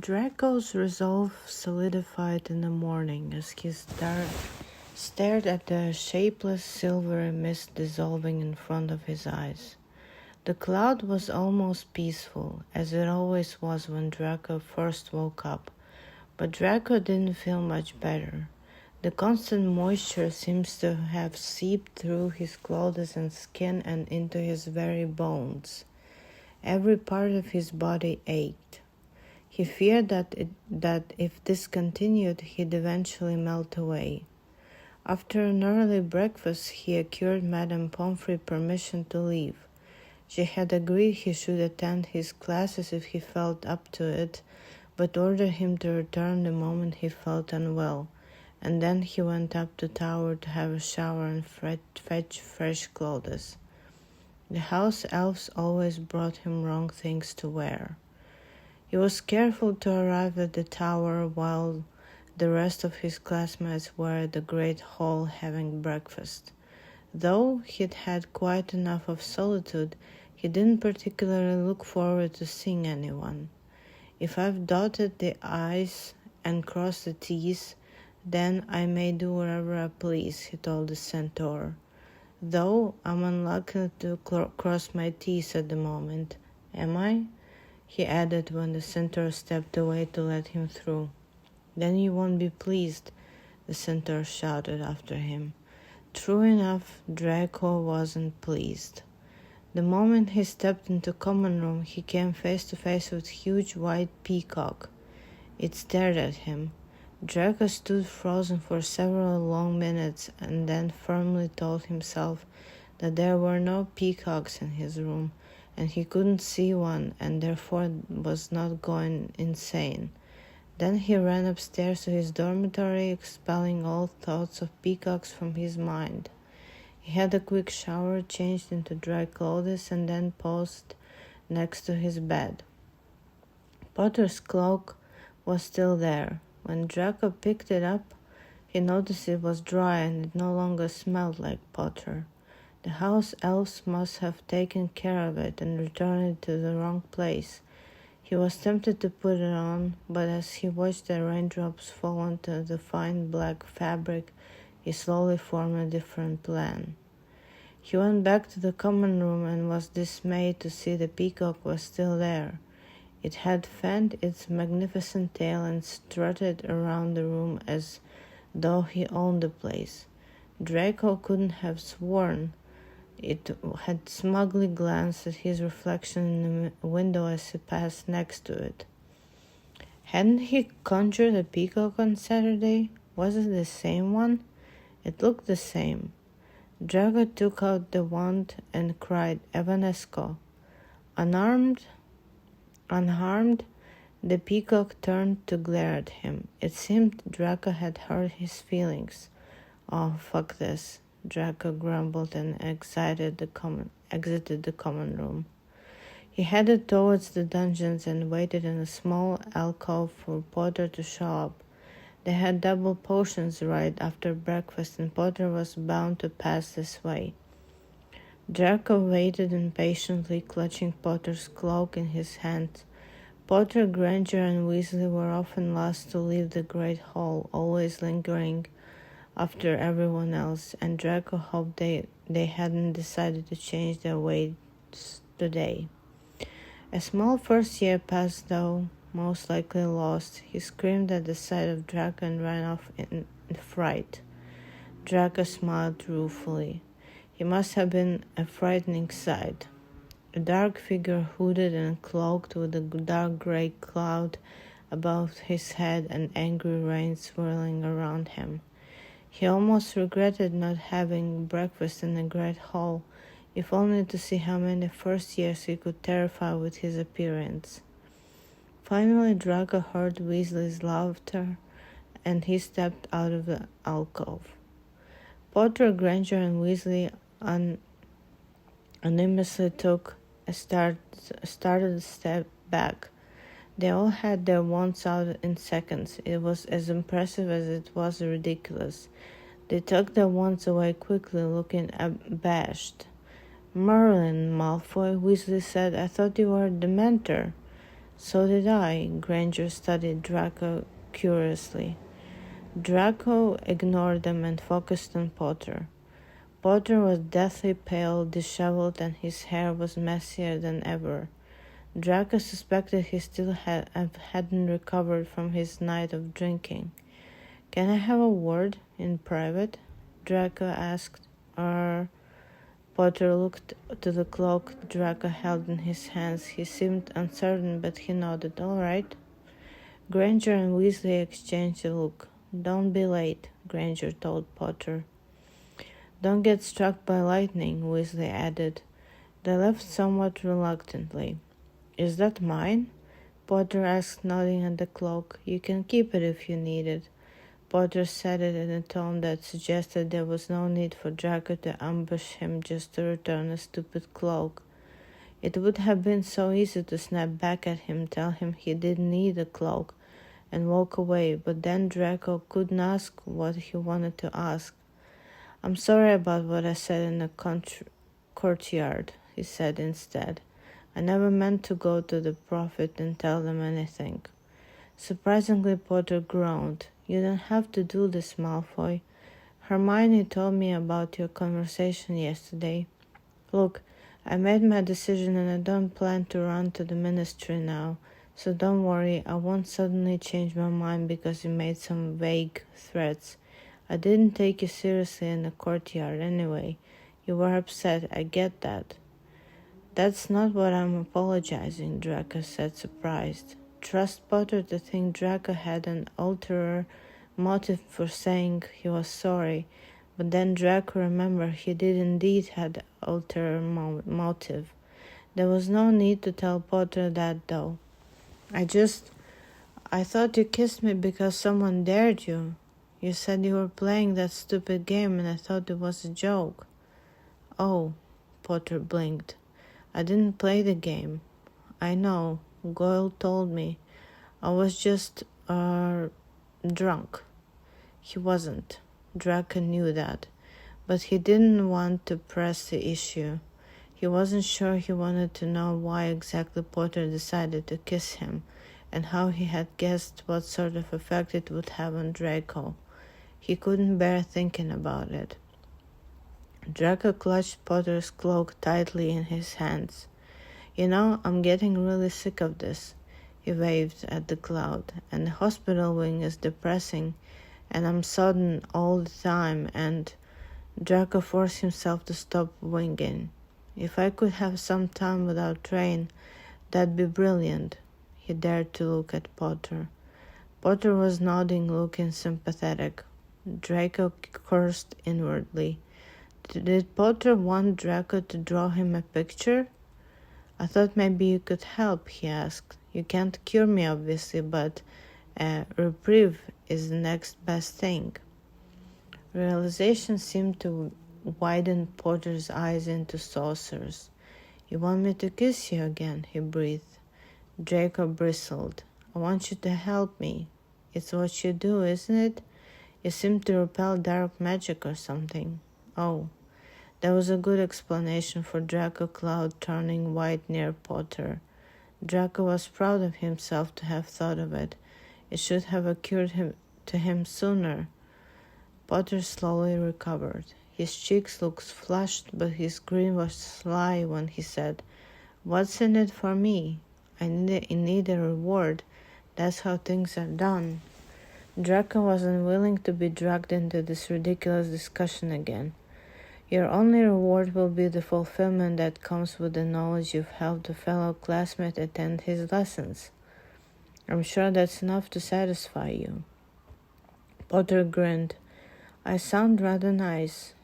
Draco's resolve solidified in the morning as he stared at the shapeless silvery mist dissolving in front of his eyes. The cloud was almost peaceful, as it always was when Draco first woke up, but Draco didn't feel much better. The constant moisture seems to have seeped through his clothes and skin and into his very bones. Every part of his body ached. He feared that if this continued, he'd eventually melt away. After an early breakfast, he acquired Madame Pomfrey permission to leave. She had agreed he should attend his classes if he felt up to it, but ordered him to return the moment he felt unwell, and then he went up to the tower to have a shower and fetch fresh clothes. The house elves always brought him wrong things to wear. He was careful to arrive at the tower while the rest of his classmates were at the great hall having breakfast. Though he'd had quite enough of solitude, he didn't particularly look forward to seeing anyone. If I've dotted the I's and crossed the T's, then I may do whatever I please, he told the centaur. Though I'm unlikely to cross my T's at the moment, am I? He added when the centaur stepped away to let him through. Then you won't be pleased, the centaur shouted after him. True enough, Draco wasn't pleased. The moment he stepped into the common room, he came face to face with a huge white peacock. It stared at him. Draco stood frozen for several long minutes and then firmly told himself that there were no peacocks in his room, and he couldn't see one and therefore was not going insane. Then he ran upstairs to his dormitory, expelling all thoughts of peacocks from his mind. He had a quick shower, changed into dry clothes, and then paused next to his bed. Potter's cloak was still there. When Draco picked it up, he noticed it was dry and it no longer smelled like Potter. The house elves must have taken care of it and returned it to the wrong place. He was tempted to put it on, but as he watched the raindrops fall onto the fine black fabric, he slowly formed a different plan. He went back to the common room and was dismayed to see the peacock was still there. It had fanned its magnificent tail and strutted around the room as though he owned the place. Draco couldn't have sworn it had smugly glanced at his reflection in the window as he passed next to it. Hadn't he conjured a peacock on Saturday? Was it the same one? It looked the same. Draco took out the wand and cried, Evanesco. Unharmed, the peacock turned to glare at him. It seemed Draco had hurt his feelings. Oh, fuck this, Draco grumbled and exited the common room. He headed towards the dungeons and waited in a small alcove for Potter to show up. They had double potions right after breakfast and Potter was bound to pass this way. Draco waited impatiently, clutching Potter's cloak in his hand. Potter, Granger, and Weasley were often last to leave the great hall, always lingering after everyone else, and Draco hoped they hadn't decided to change their ways today. A small first year passed, though most likely lost. He screamed at the sight of Draco and ran off in fright. Draco smiled ruefully. He must have been a frightening sight. A dark figure hooded and cloaked with a dark grey cloud above his head and angry rain swirling around him. He almost regretted not having breakfast in the great hall, if only to see how many first years he could terrify with his appearance. Finally, Draco heard Weasley's laughter, and he stepped out of the alcove. Potter, Granger, and Weasley unanimously took a startled step back. They all had their wands out in seconds. It was as impressive as it was ridiculous. They took their wands away quickly, looking abashed. Merlin, Malfoy, Weasley said, I thought you were a Dementor. So did I. Granger studied Draco curiously. Draco ignored them and focused on Potter. Potter was deathly pale, disheveled, and his hair was messier than ever. Draco suspected he still hadn't recovered from his night of drinking. "Can I have a word in private?" Draco asked. Potter looked to the cloak Draco held in his hands. He seemed uncertain, but he nodded. "All right." Granger and Weasley exchanged a look. "Don't be late," Granger told Potter. "Don't get struck by lightning," Weasley added. They left somewhat reluctantly. "Is that mine?" Potter asked, nodding at the cloak. "You can keep it if you need it." Potter said it in a tone that suggested there was no need for Draco to ambush him just to return a stupid cloak. It would have been so easy to snap back at him, tell him he didn't need a cloak, and walk away, but then Draco couldn't ask what he wanted to ask. "I'm sorry about what I said in the courtyard," he said instead. "I never meant to go to the prophet and tell them anything." Surprisingly, Potter groaned. "You don't have to do this, Malfoy. Hermione told me about your conversation yesterday. Look, I made my decision and I don't plan to run to the ministry now, so don't worry, I won't suddenly change my mind because you made some vague threats. I didn't take you seriously in the courtyard anyway. You were upset, I get that." "That's not what I'm apologizing," Draco said, surprised. Trust Potter to think Draco had an ulterior motive for saying he was sorry, but then Draco remembered he did indeed have an ulterior motive. There was no need to tell Potter that, though. I thought you kissed me because someone dared you. You said you were playing that stupid game and I thought it was a joke." "Oh," Potter blinked. "I didn't play the game." "I know. Goyle told me. I was just, drunk." He wasn't. Draco knew that. But he didn't want to press the issue. He wasn't sure he wanted to know why exactly Potter decided to kiss him, and how he had guessed what sort of effect it would have on Draco. He couldn't bear thinking about it. Draco clutched Potter's cloak tightly in his hands. "You know, I'm getting really sick of this." He waved at the cloud. "And the hospital wing is depressing, and I'm sodden all the time, and—" Draco forced himself to stop winging. "If I could have some time without rain, that'd be brilliant." He dared to look at Potter. Potter was nodding, looking sympathetic. Draco cursed inwardly. Did Potter want Draco to draw him a picture? "I thought maybe you could help," he asked. "You can't cure me, obviously, but reprieve is the next best thing." Realization seemed to widen Potter's eyes into saucers. "You want me to kiss you again?" he breathed. Draco bristled. "I want you to help me. It's what you do, isn't it? You seem to repel dark magic or something." "Oh." That was a good explanation for Draco Cloud turning white near Potter. Draco was proud of himself to have thought of it. It should have occurred to him sooner. Potter slowly recovered. His cheeks looked flushed, but his grin was sly when he said, "What's in it for me? I need a reward. That's how things are done." Draco was unwilling to be dragged into this ridiculous discussion again. "Your only reward will be the fulfillment that comes with the knowledge you've helped a fellow classmate attend his lessons. I'm sure that's enough to satisfy you." Potter grinned. "I sound rather nice."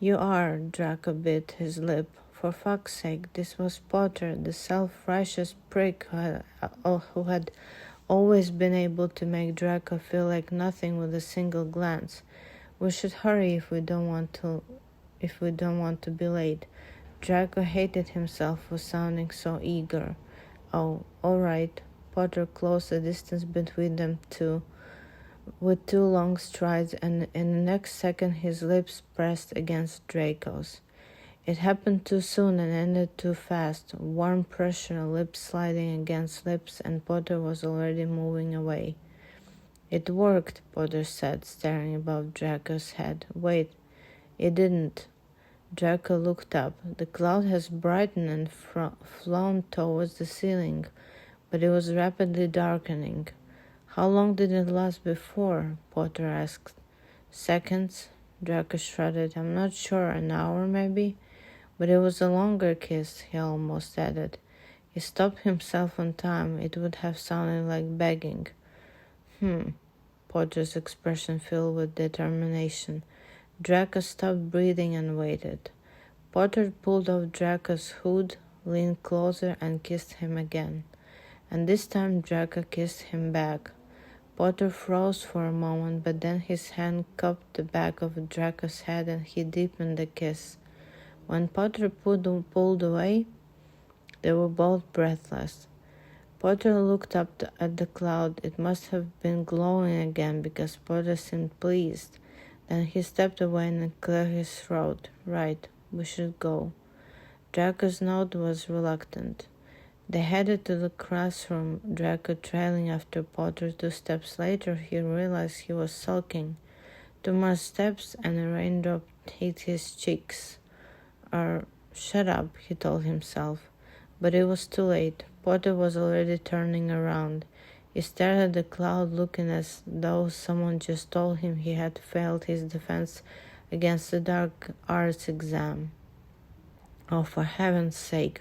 "You are," Draco bit his lip. For fuck's sake, this was Potter, the self-righteous prick who had always been able to make Draco feel like nothing with a single glance. "We should hurry if we don't want to be late." Draco hated himself for sounding so eager. "Oh, all right." Potter closed the distance between them with two long strides, and in the next second his lips pressed against Draco's. It happened too soon and ended too fast. Warm pressure, lips sliding against lips, and Potter was already moving away. It worked, Potter said, staring above Draco's head. Wait, it didn't. Draco looked up. The cloud has brightened and flown towards the ceiling, but it was rapidly darkening. How long did it last before? Potter asked. Seconds, Draco shrugged. I'm not sure, an hour maybe? But it was a longer kiss, he almost added. He stopped himself on time. It would have sounded like begging. Potter's expression filled with determination. Draco stopped breathing and waited. Potter pulled off Draco's hood, leaned closer, and kissed him again. And this time Draco kissed him back. Potter froze for a moment, but then his hand cupped the back of Draco's head and he deepened the kiss. When Potter pulled away, they were both breathless. Potter looked up at the cloud. It must have been glowing again because Potter seemed pleased. Then he stepped away and cleared his throat. Right, we should go. Draco's note was reluctant. They headed to the classroom, Draco trailing after Potter. 2 steps later, he realized he was sulking. 2 more steps and a raindrop hit his cheeks. Shut up, he told himself. But it was too late. Potter was already turning around. He stared at the cloud, looking as though someone just told him he had failed his defense against the dark arts exam. Oh, for heaven's sake,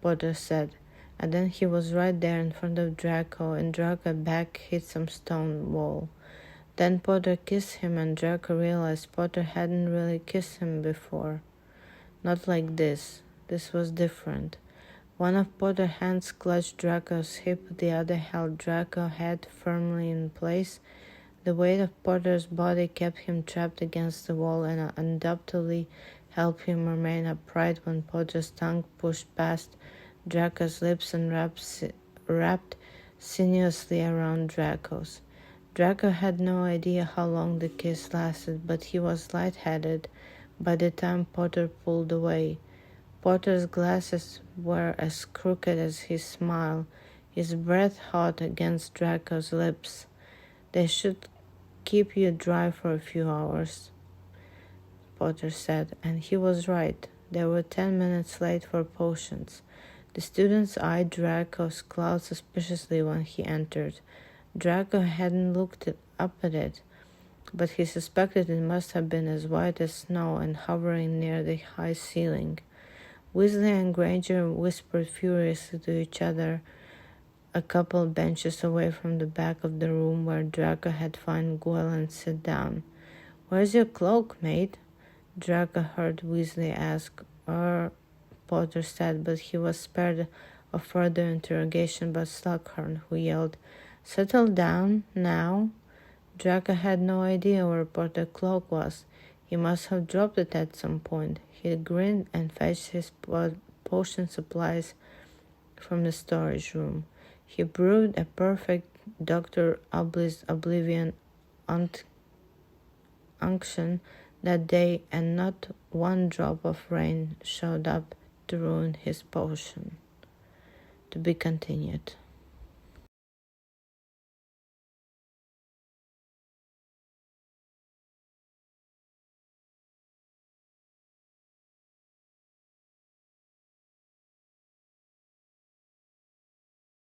Potter said. And then he was right there in front of Draco, and Draco's back hit some stone wall. Then Potter kissed him, and Draco realized Potter hadn't really kissed him before. Not like this. This was different. One of Potter's hands clutched Draco's hip, the other held Draco's head firmly in place. The weight of Potter's body kept him trapped against the wall and undoubtedly helped him remain upright when Potter's tongue pushed past Draco's lips and wrapped sinuously around Draco's. Draco had no idea how long the kiss lasted, but he was lightheaded by the time Potter pulled away. Potter's glasses were as crooked as his smile, his breath hot against Draco's lips. They should keep you dry for a few hours, Potter said, and he was right. They were 10 minutes late for potions. The students eyed Draco's cloud suspiciously when he entered. Draco hadn't looked up at it, but he suspected it must have been as white as snow and hovering near the high ceiling. Weasley and Granger whispered furiously to each other a couple benches away from the back of the room where Draco had found Gwyn sit down. "Where's your cloak, mate?" Draco heard Weasley ask. Potter said, but he was spared of further interrogation by Slughorn, who yelled, "Settle down, now." Draco had no idea where Potter's cloak was. He must have dropped it at some point. He grinned and fetched his potion supplies from the storage room. He brewed a perfect Dr. Ubley's Oblivion unction that day, and not one drop of rain showed up to ruin his potion. To be continued.